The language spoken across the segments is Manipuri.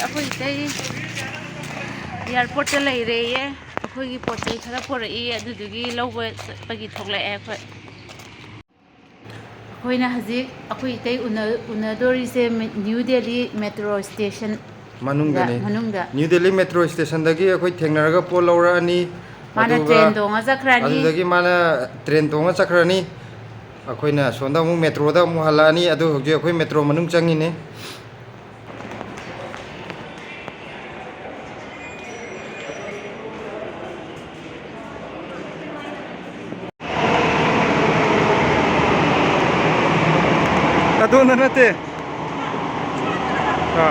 ꯑꯩꯈꯣꯏ ꯏꯇꯩ ꯏꯌꯥꯔꯄꯣꯔꯠꯇ ꯂꯩꯔꯦꯌꯦ ꯑꯩꯈꯣꯏꯒꯤ ꯄꯣꯠ ꯆꯩ ꯈꯔ ꯄꯨꯔꯛꯏ ꯑꯗꯨꯗꯨꯒꯤ ꯂꯧꯕ ꯆꯠꯄꯒꯤ ꯊꯣꯛꯂꯛꯑꯦ ꯑꯩꯈꯣꯏꯅ ꯍꯧꯖꯤꯛ ꯑꯩꯈꯣꯏ इतै उनदोरीसे new Delhi metro station manungda New Delhi metro station dagi akhoi thengnaraga pol laurani mana train donga chakrani adudagi mana train donga chakrani akhoina sonda mu metro da mu halani adu hoje akhoi metro manung changine adu nanate ha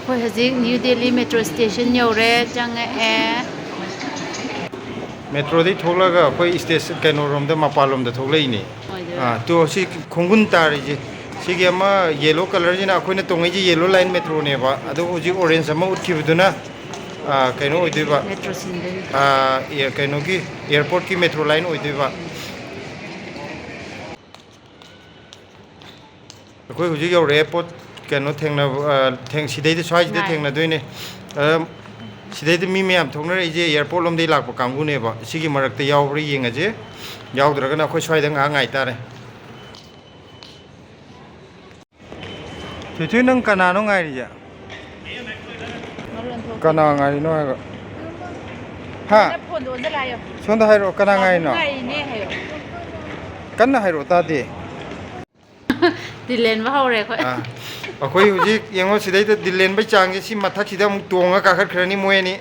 ꯑꯩꯈꯣꯏ ꯍꯧꯖꯤꯛ न्यू दिल्ली मेट्रो स्टेशन यौरे चंगए metro dei tholaga akhoi station kaino rom da mapal rom da tholai to si khongun tari ji sigi ama yellow color jina akhoi na tongai ji yellow line metro ne ba adu hoji orange ama utkibuduna kaino oideba metro sindari kaino ki airport ki metro line oideba akhoi hoji yaure airport kaino thengna sidai de swai de thengna doine sidai mi miyam thongna ije airport lom dei lakpa kanggu ne ba sigi marakta yaubri yengaje yaudra na akhoi swai da nga ngai tare chu nang kana no ngai ri ja kana ngai no ha ha phone do da layo sonda hairo kana ngai no ngai ne hayo kana hairo ta de dilen ba hore khoi akhoi huji yengo sidai da dilen bai changje si mathak sida mu tonga ka khat khrani moeni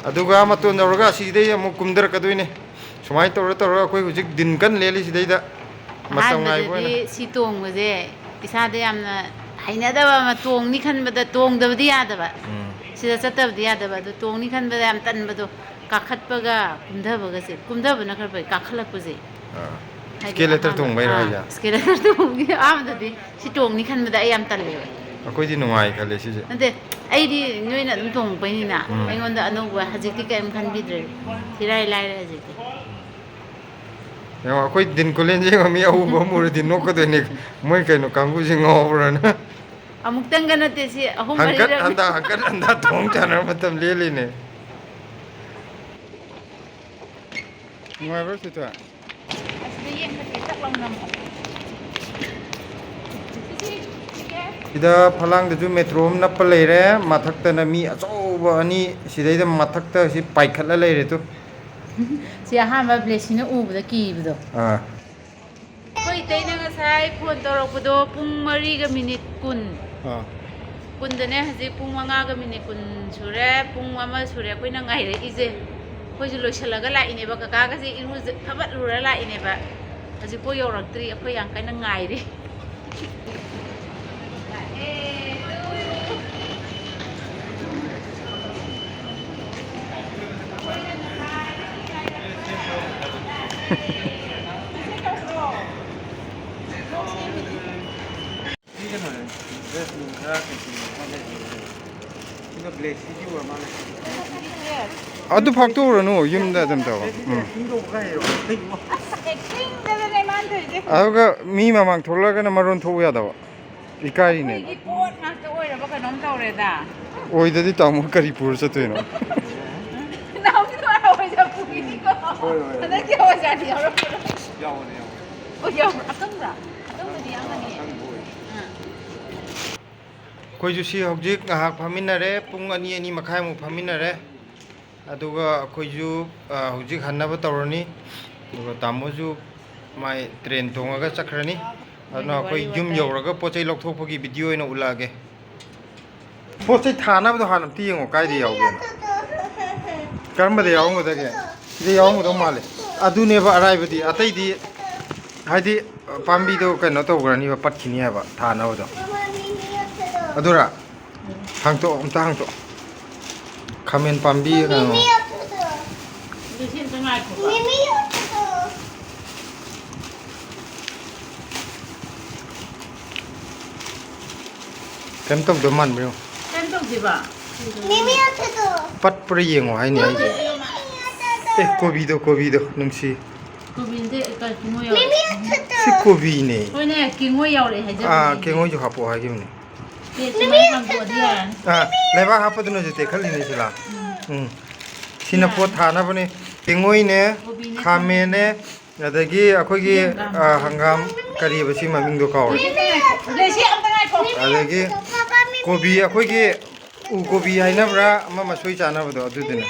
aduga maton dawraga sidai amu kumdar kaduine sumai tor akhoi huji din kan leli sidai da masam ngai boina si tong baje isa de yamna hainadaba ma tong ni khanbada tong dabadi yadaba sida chatabdi yadaba du tong ni khanbada yam tanbado kakhatpaga kumdhabaga se kumdhabana kharpai kakhalakpuje skeletor tong bai raja skeletor tong gi amdadi si tong ni khanbada ayam talle akhoi di nungai khale si je ante aidi noina dum tong pai na aingonda anuba hajikti kaim khanbidre thirai laire hajikti yang akhoi din kulen je mi au bo mur din no ko de ne moi kaino kanggu jing ngobra na amuk tangana te si ahum mari anda thong chana matam leli ne ngai ba si ta ida phalang da ju metro na pa leire mathak ta na mi achouba ani sidai da mathak ta si paikhatla leire tu si ahamba blessing ubda kibdo koi taina ngasai phone torokdo pung 3 ga minute kun kundane haji pung 5 ga minute kun sure pung 1 sure koina ngaire ije koi ju loisalaga la ine ba kaka ga ji iru thabat lura la ine ba haji ko yoraktri akoi yang kaina ngaire adu phakto ranu yumda dam taw aduga mi mamang tholaga na maron thou ya daw ikari ne pot ngakta oiraba kanom tawreda oidadi tamu kari pur chatoino naudi to oida pugini ko ana ki oja ni aro yaone o yaw akamra di angani koi ju si hojik ngahak phaminare pung ani ani makhai mu phaminare aduga koi ju hojik hanna ba tawrani aduga tamu ju mai train tongaga chakrani aduna koi yum yoraga pochai lokthokpagi video ina ulage pochai thana ba hanam ti yengo kai de yawge karma de yawngo dage de yawngo do male adune ba arai badi atai di haidi pambi do kaino to grani ba patkhini ba thana ba do adura hangto amta hangto khamen pambi Kem tông đồ mặn bro. Kem tông gì bà? Pat pre yeng hay ni ai. Kobi do nung si. Kobi de ka kingo yaw. Si kobi ne. Hoi ne kingo yaw le haja. Kingo ju hapo ha gimne. Ke chimai ham ko dian. Leba hapo du no jete khali ne sila. Sina pot thana bane kingoi ne khame ne adagi akogi hangam kari basi maming do kaw. Lesi am tangai ko. Adagi kobi akogi u kobi haina bra ama masoi chana bado adu dine.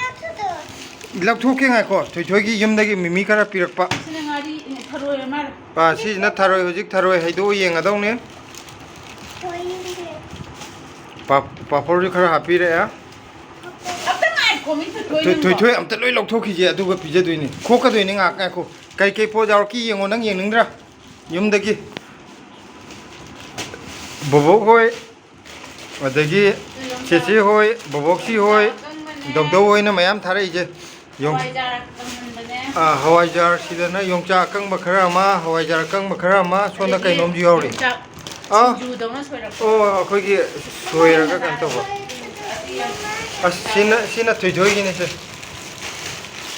Ilak thoke ngai ko thoi gi yumdagi mimi kara pirakpa. Sina ngari tharoi mar. Si na tharoi hojik tharoi haido yeng adong ne. Papor ju khara hapi re ya. Thôi am ta loi lok thoki je adu ga pije doini khoka doini ngak ngai ko kai po jaw ki yengo nang yeng ningdra yumdagi bobo hoi adagi cheche hoi bobok si hoi dogdo hoi na mayam thare je yong hawai jar sidana yongcha kang bakhara ma hawai jar kang bakhara ma sonda kai nom ji yori khoi gi soira ka kan to ba sina thoi gi ne se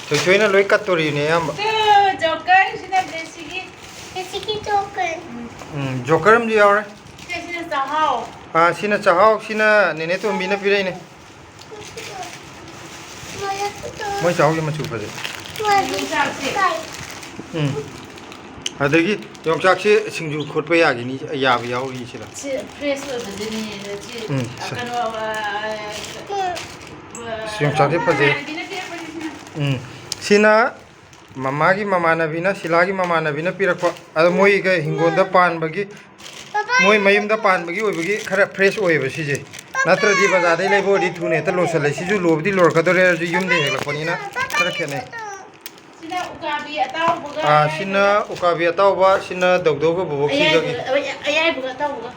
thoi na loi kat tori ne am joker sina blessigi joker am ji yore sina chahao sina chahao sina nene to mi na pirai ne moi chahao gi ma chu phaje adagi yongchak se singju khotpa ya gi ni ya ba yaw ri sila fresh oiba ni kano yongchak de phaje sina mamagi mamanabina silagi mamanabina pirakpa ado moi ga hingonda pan bagi moi mayumda pan bagi oibagi khara fresh oiba sije natra di bazar dai lebo di thune ta losal lai siju lobdi lor kadore ju yumde helakoni na khara khene sina ukabi atawba sina dogdoga bobok si gagi ayai buga tawga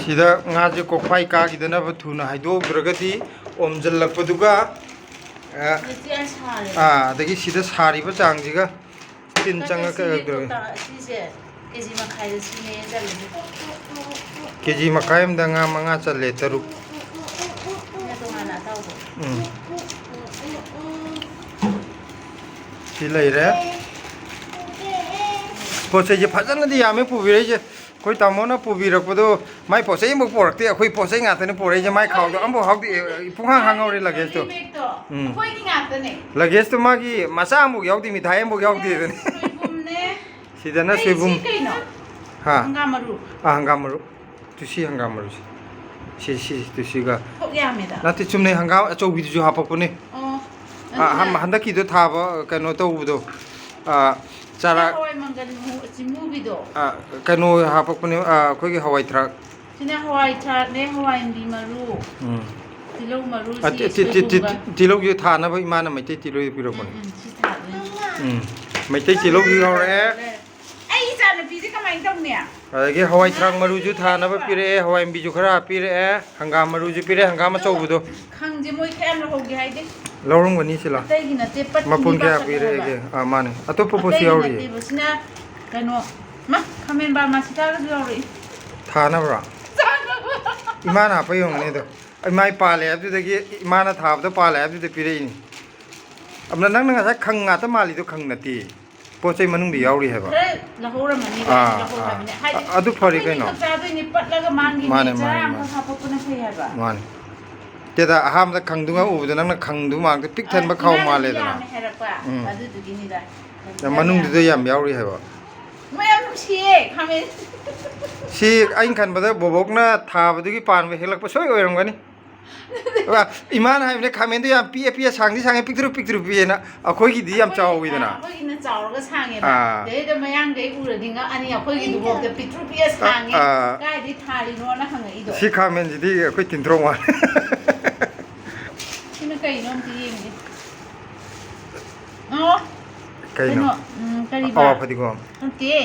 sida ngaje kokpai ka gidana ba thuna haido dragati omjal lakpaduga dagi sida sari ba changjiga tin changa ka sise keji makhai da sine jalli keji makhai am da nga manga challe taruk si leire pose je phajana di yame pubire je koi tamona pubirakpado mai pose mo porakte akhoi pose ngatane pore je mai khawdo ambo hawdi punghang hangore luggage to koi ki ngatane luggage to magi masa ambo yaudi mithai ambo yaudi ne sidana soibum ha hangamaru tusi hangamaru si tusiga nati chumne hangam achoubi ju hapakune handaki do thaba kano tawudo chara kano hapakune khoi hawai thrak sina hawai thrak ne hawai bi maru tilou maru tilou ju thana ba imana maite tilou pirokone maite tilou gi hore adagi hawai thrak maru ju thana ba pire hawai bi ju khara pire hangam maru ju pire hangam achoubudo khangje moi khem la hoge haide laurum gani sila tegi na te pat mapun kya pire ge mane atopo posi yauri sina kano ma khamen ba masita ga yauri thana bra imana pa yong ne do mai pale abdu dagi imana thabda pale abdu de pire ni amna nang nang sa khang nga ta mali do khang nati pochai manung di yauri heba la hora mani la hora mani haide adu phari kai no ta do ni pat la ga mangi ni jam ka hapo puna sai heba mane teda aham da khangdunga ubuda nang na khangdu ma ga pik than ba khaw ma le da adu du gi ni da manung du yam yauri heba mayam si khamen si ain khan bada bobok na thabadu gi pan ba helak pa soi oiram gani iman hai ne khamen du yam pi sangdi sange piktru pi na akhoi gi di yam chaw wi da na akhoi gi na chaw ga sange na de da mayang de ura dinga ani akhoi gi du bok da piktru pi sange kai di thari no na hanga i do si khamen ji di akhoi tintrong wa sina kai nom ti yeng ni no kai no kari ba awa phadi ko te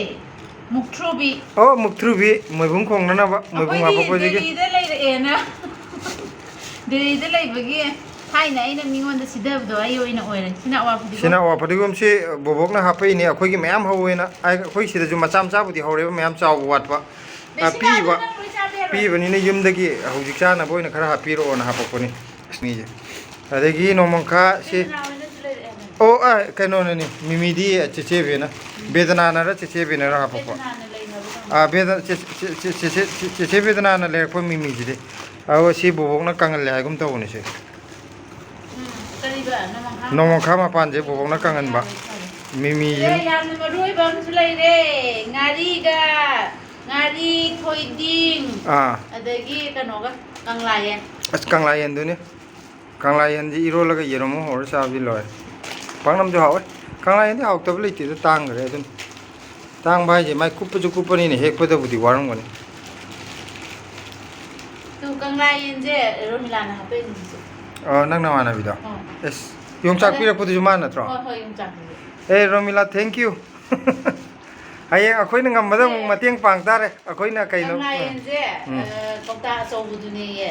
muktrubi muktrubi moibung khong na ba moibung apa ko ji de lai re na de lai bagi ꯊꯥꯏꯅ ꯑꯩꯅ ꯃꯤꯉꯣꯟꯗ ꯁꯤꯗꯕꯗꯣ ꯑꯩ ꯑꯣꯏꯅ ꯑꯣꯏꯔꯦ ꯁꯤꯅ ꯑꯋꯥ ꯐꯗꯤꯒꯣꯝ ꯁꯤꯅ ꯑꯋꯥ ꯐꯗꯤꯒꯣꯝꯁꯤ ꯕꯣꯕꯣꯛꯅ ꯍꯥꯞꯄꯛꯏꯅꯦ ꯑꯩꯈꯣꯏꯒꯤ ꯃꯌꯥꯝ ꯍꯧꯋꯦꯅ ꯑꯩꯈꯣꯏ ꯁꯤꯗꯁꯨ ꯃꯆꯥ ꯃꯆꯥꯕꯨꯗꯤ ꯍꯧꯔꯦꯕ ꯃꯌꯥꯝ ꯆꯥꯎꯕ ꯋꯥꯠꯄ ꯄꯤꯕꯅꯤꯅ ꯌꯨꯝꯗꯒꯤ ꯍꯧꯖꯤꯛ ꯆꯥꯅꯕ ꯑꯣꯏꯅ ꯈꯔ ꯍꯥꯞꯄꯤꯔꯛꯑꯣꯅ ꯍꯥꯞꯄꯛꯄꯅꯤ ꯑꯁꯅꯤꯁꯦ ꯑꯗꯒꯤ ꯅꯣꯡꯃꯪꯈꯥ ꯁꯤ ꯑꯣ ꯀꯩꯅꯣꯅꯅꯤ ꯃꯤꯃꯤꯗꯤ ꯆꯦꯆꯦꯕꯦꯅ ꯕꯦꯗꯅꯥꯅꯔ ꯆꯦꯆꯦꯕꯦꯅꯔ ꯍꯥꯞꯄꯛꯄ ꯆꯦꯆꯦ ꯕꯦꯗꯅꯥꯅ ꯂꯩꯔꯛꯄ ꯃꯤꯃꯤꯁꯤꯗꯤ ꯑꯗꯨꯒ ꯁꯤ ꯕꯣꯕꯣꯛꯅ ꯀꯪꯍꯜꯂꯦ ꯍꯥꯏꯒꯨꯝ ꯇꯧꯕꯅꯤ ꯁꯤ ꯅꯣꯡꯃꯪꯈꯥ ꯃꯄꯥꯟꯁꯦ ꯕꯣꯕꯣꯛꯅ ꯀꯪꯍꯟꯕ ꯃꯤꯃꯤ ꯌꯥꯝꯅ ꯃꯔꯨ ꯑꯣꯏꯕ ꯑꯃꯁꯨ ꯂꯩꯔꯦ ꯉꯥꯔꯤꯒ ꯉꯥꯔꯤ ꯊꯣꯏꯗꯤꯡ ꯑꯗꯒꯤ ꯀꯩꯅꯣꯒ ꯀꯪꯂꯥꯌꯦꯟ ꯑꯁ ꯀꯪꯂꯥꯌꯦꯟꯗꯨꯅꯤ ꯀꯪꯂꯥꯌꯦꯟꯁꯤ ꯏꯔꯣꯜꯂꯒ ꯌꯦꯔꯨꯝ ꯑꯃ ꯍꯧꯔ ꯆꯥꯕꯗꯤ ꯂꯣꯏꯔꯦ ꯄꯥꯛꯅꯝꯁꯨ ꯍꯥꯎꯋꯦ ꯀꯪꯂꯥꯌꯦꯟꯗꯤ ꯍꯥꯎꯇꯕ ꯂꯩꯇꯦꯗ ꯇꯥꯡꯈ꯭ꯔꯦ ꯑꯗꯨꯅ ꯇꯥꯡꯕ ꯍꯥꯏꯁꯦ ꯃꯥꯏ ꯀꯨꯞꯄꯁꯨ ꯀꯨꯞꯄꯅꯤꯅ ꯍꯦꯛꯄꯗꯕꯨꯗꯤ ꯋꯥꯔꯝꯒꯅꯤ ꯇꯨ ꯀꯪꯂꯥꯌꯦꯟꯁꯦ ꯔꯣꯃꯤꯂꯥꯅ ꯍꯥꯞꯄꯛꯏꯅꯦ ꯅꯪ ꯅꯃꯥꯟꯅꯕꯤꯗꯣ ꯑꯦꯁ ꯌꯣꯡꯆꯥꯛ ꯄꯤꯔꯛꯄꯗꯨꯁꯨ ꯃꯥ ꯅꯠꯇ꯭ꯔꯣ ꯍꯣꯏ ꯌꯣꯡꯆꯥꯛ ꯔꯣꯃꯤꯂꯥ ꯊꯦꯡꯀ꯭ꯌꯨ ꯍꯌꯦꯡ ꯑꯩꯈꯣꯏꯅ ꯉꯝꯕꯗ ꯑꯃꯨꯛ ꯃꯇꯦꯡ ꯄꯥꯡ ꯇꯥꯔꯦ ꯑꯩꯈꯣꯏꯅ ꯀꯩꯅꯣ ꯀꯪꯂꯥꯌꯦꯟꯁꯦ ꯀꯧꯇꯥ ꯑꯆꯧꯕꯗꯨꯅꯦꯌꯦ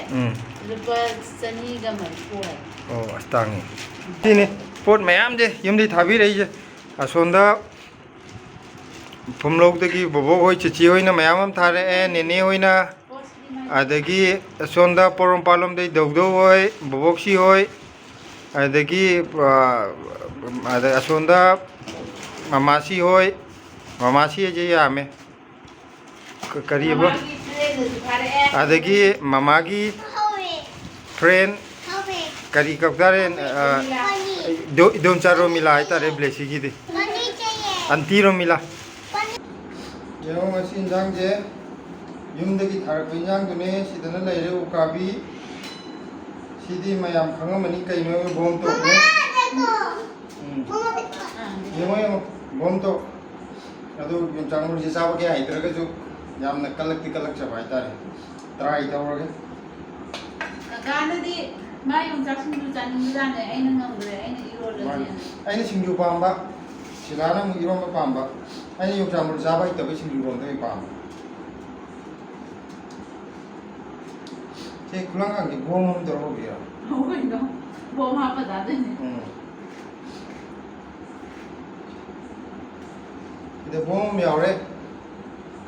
ꯂꯨꯄꯥ 140 ꯍꯥꯏ ꯑꯣ ꯑꯁ ꯇꯥꯡꯉꯤ ꯁꯤꯅꯤ ꯄꯣꯠ ꯃꯌꯥꯝꯁꯦ ꯌꯨꯝꯗꯩ ꯊꯥꯕꯤꯔꯛꯏꯁꯦ ꯑꯁꯣꯝꯗ ꯐꯨꯝꯂꯧꯗꯒꯤ ꯕꯣꯕꯣꯛ ꯍꯣꯏ ꯆꯤꯆꯤ ꯍꯣꯏꯅ ꯃꯌꯥꯝ ꯑꯃ ꯊꯥꯔꯛꯑꯦ ꯅꯦꯅꯦ ꯍꯣꯏꯅ ꯑꯗꯒꯤ ꯑꯁꯣꯝꯗ ꯄꯣꯔꯣꯝꯄꯥꯠꯂꯣꯝꯗꯩ ꯗꯧꯗꯧ ꯍꯣꯏ ꯕꯣꯕꯣꯛꯁꯤ ꯍꯣꯏ ꯑꯗꯒꯤ ꯑꯁꯣꯝꯗ ꯃꯃꯥꯁꯤ ꯍꯣꯏ ꯃꯃꯥꯁꯤ ꯍꯥꯏꯁꯦ ꯌꯥꯝꯃꯦ ꯀꯔꯤꯕ ꯑꯗꯒꯤ ꯃꯃꯥꯒꯤ ꯐ꯭ꯔꯦꯟ ꯀꯔꯤ ꯀꯧꯇꯥꯔꯦ ꯏꯗꯣꯝꯆꯥ ꯔꯣꯃꯤꯂꯥ ꯍꯥꯏꯇꯥꯔꯦ ꯕ꯭ꯂꯦꯁꯤꯒꯤꯗꯤ ꯑꯟꯇꯤ ꯔꯣꯃꯤꯂꯥ ꯌꯦꯡꯉꯣ ꯉꯁꯤ ꯏꯟꯖꯥꯡꯁꯦ ꯌꯨꯝꯗꯒꯤ ꯊꯥꯔꯛꯄ ꯏꯟꯖꯥꯡꯗꯨꯅꯦ ꯁꯤꯗꯅ ꯂꯩꯔꯦ ꯎꯀꯥꯕꯤ ꯁꯤꯗꯤ ꯃꯌꯥꯝ ꯈꯪꯉꯝꯃꯅꯤ ꯀꯩꯅꯣ ꯕꯣꯝ ꯇꯣꯛꯅꯦ ꯌꯦꯡꯉꯣ ꯌꯦꯡꯉꯣ ꯕꯣꯝ ꯇꯣꯛ ꯑꯗꯨ ꯌꯣꯡꯆꯥꯛ ꯃꯔꯨꯁꯤ ꯆꯥꯕ ꯀꯌꯥ ꯍꯩꯇ꯭ꯔꯒꯁꯨ ꯌꯥꯝꯅ ꯀꯜꯂꯛꯆꯕ ꯍꯥꯏꯇꯥꯔꯦ ꯇ꯭ꯔꯥꯏ ꯇꯧꯔꯒꯦ ꯀꯀꯥꯅꯗꯤ ꯃꯥ ꯌꯣꯡꯆꯥꯛ ꯁꯤꯡꯖꯨ ꯆꯥꯅꯤꯡꯕꯖꯥꯠꯅꯦ ꯑꯩꯅ ꯉꯝꯗ꯭ꯔꯦ ꯑꯩꯅ ꯏꯔꯣꯜꯂꯁꯦ ꯑꯩꯅ ꯁꯤꯡꯖꯨ ꯄꯥꯝꯕ ꯁꯤꯂꯥꯅ ꯑꯃꯨꯛ ꯏꯔꯣꯟꯕ ꯄꯥꯝꯕ ꯑꯩꯅ ꯌꯣꯡꯆꯥꯛ ꯃꯔꯨ ꯆꯥꯕ ꯍꯩꯇꯕ ꯁꯤꯡꯖꯨꯔꯣꯝꯗ ꯑꯩ ꯄꯥꯝꯕ ꯁꯤ ꯈꯨꯂꯪꯒꯥꯡꯒꯤ ꯕꯣꯝ ꯑꯃ ꯇꯧꯔꯛꯑꯣꯕꯤꯔ ꯀꯩꯅꯣ ꯕꯣꯝ ꯍꯥꯞꯄ ꯆꯥꯗꯣꯏꯅꯦ ꯁꯤꯗ ꯕꯣꯝ ꯑꯃ ꯌꯥꯎꯔꯦ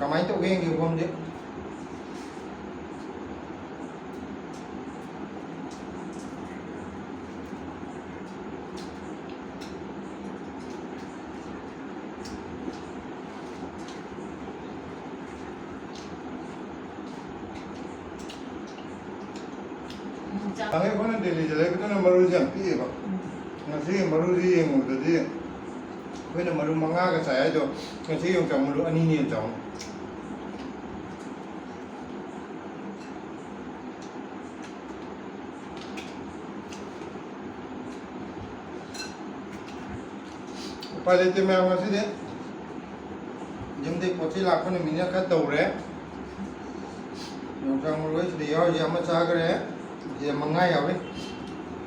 ꯀꯃꯥꯏꯅ ꯇꯧꯒꯦ ꯌꯦꯡꯒꯦ ꯕꯣꯝꯁꯦ ꯑꯩꯈꯣꯏꯅ ꯗꯦꯜꯂꯤꯗ ꯂꯩꯕꯗꯨꯅ ꯃꯔꯨꯁꯦ ꯌꯥꯝ ꯄꯤꯛꯑꯦꯕ ꯉꯁꯤꯒꯤ ꯃꯔꯨꯁꯤ ꯌꯦꯡꯉꯨꯕꯗꯗꯤ ꯑꯩꯈꯣꯏꯅ ꯃꯔꯨ 5ꯒ ꯆꯥꯏ ꯍꯥꯏꯗꯣ ꯉꯁꯤ ꯌꯣꯡꯆꯥꯛ ꯃꯔꯨ 2ꯅꯤ ꯍꯦꯟꯅ ꯆꯥꯎꯅꯤ उपाय लेते मैं आऊँगा सीधे यमदे पोची लाखों ने मीना का दौरे योंचांग मुर्गे सीधे यार ये हम चाह कर है ये मंगा यावे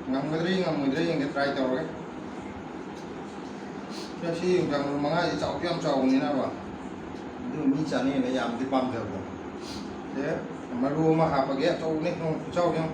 ngam mudri yang try tawre ya si yoंचांग मुर्गे मंगा ये चाव yam चाव ni na ba du mi cha ni na yam di pam jaw ba de maru ma ha pa ge chaw ni no chaw yam